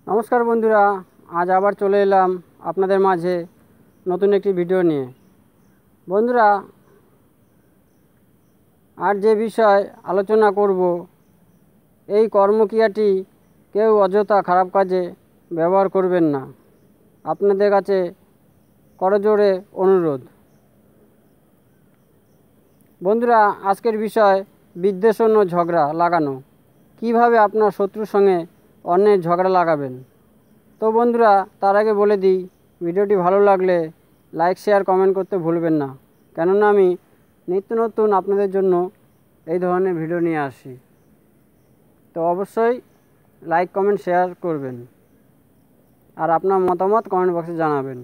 নমস্কার বন্ধুরা, আজ আবার চলে এলাম আপনাদের মাঝে নতুন একটি ভিডিও নিয়ে। বন্ধুরা, আর যে বিষয় আলোচনা করব, এই কর্মক্রিয়াটি কেউ অযথা খারাপ কাজে ব্যবহার করবেন না। আপনাদের কাছে করজোড়ে অনুরোধ। বন্ধুরা, আজকের বিষয় বিদ্বেষণ ও ঝগড়া লাগানো। কিভাবে আপনার শত্রুর সঙ্গে অন্যের ঝগড়া লাগাবেন। তো বন্ধুরা, তার আগে বলে দিই, ভিডিওটি ভালো লাগলে লাইক শেয়ার কমেন্ট করতে ভুলবেন না, কেননা আমি নিত্য নতুন আপনাদের জন্য এই ধরনের ভিডিও নিয়ে আসি। তো অবশ্যই লাইক কমেন্ট শেয়ার করবেন আর আপনার মতামত কমেন্ট বক্সে জানাবেন।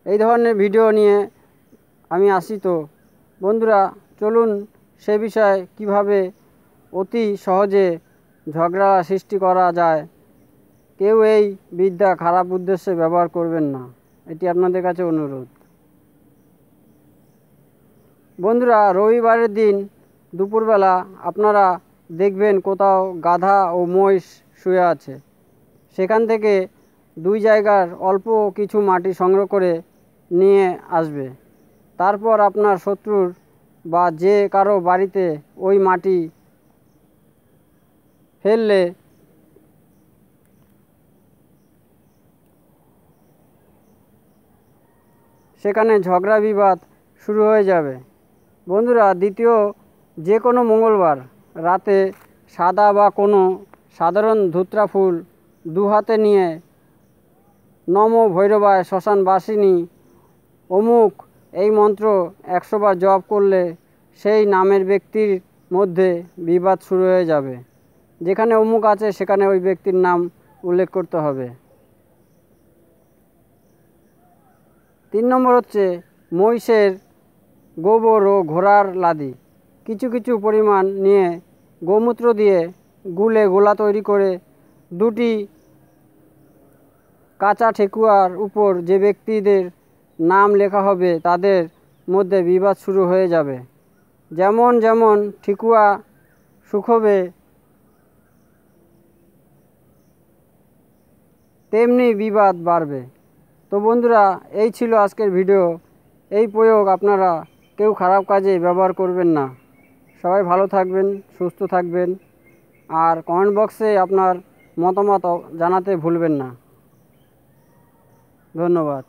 এই ধরনের ভিডিও নিয়ে আমি আসি। তো বন্ধুরা, চলুন সে বিষয়ে কিভাবে অতি সহজে ঝগড়া সৃষ্টি করা যায়। কেউ এই বিদ্যা খারাপ উদ্দেশ্যে ব্যবহার করবেন না, এটি আপনাদের কাছে অনুরোধ। বন্ধুরা, রবিবারের দিন দুপুরবেলা আপনারা দেখবেন কোথাও গাধা ও মহিষ শুয়ে আছে। সেখান থেকে দুই জায়গার অল্প কিছু মাটি সংগ্রহ করে নিয়ে আসবে। তারপর আপনার শত্রুর বা যে কারো বাড়িতে ওই মাটি ফেললে সেখানে ঝগড়া বিবাদ শুরু হয়ে যাবে। বন্ধুরা, দ্বিতীয় যে কোনো মঙ্গলবার রাতে সাদা বা কোনো সাধারণ ধুত্রা ফুল দু হাতে নিয়ে নমো ভৈরবায় শ্মশান বাসিনী অমুক এই মন্ত্র 100 বার জপ করলে সেই নামের ব্যক্তির মধ্যে বিবাদ শুরু হয়ে যাবে। যেখানে অমুক আছে সেখানে ওই ব্যক্তির নাম উল্লেখ করতে হবে। 3 নম্বর হচ্ছে মহিষের গোবর ও ঘোড়ার লাদি কিছু কিছু পরিমাণ নিয়ে গোমূত্র দিয়ে গুলে গোলা তৈরি করে দুটি কাঁচা ঠেকুয়ার উপর যে ব্যক্তিদের নাম লেখা হবে তাদের মধ্যে বিবাদ শুরু হয়ে যাবে। যেমন যেমন ঠেকুয়া শুকোবে তেমনি বিবাদ বাড়বে। তো বন্ধুরা, এই ছিল আজকের ভিডিও। এই প্রয়োগ আপনারা কেউ খারাপ কাজে ব্যবহার করবেন না। সবাই ভালো থাকবেন, সুস্থ থাকবেন, আর কমেন্ট বক্সে আপনার মতামত জানাতে ভুলবেন না। ধন্যবাদ।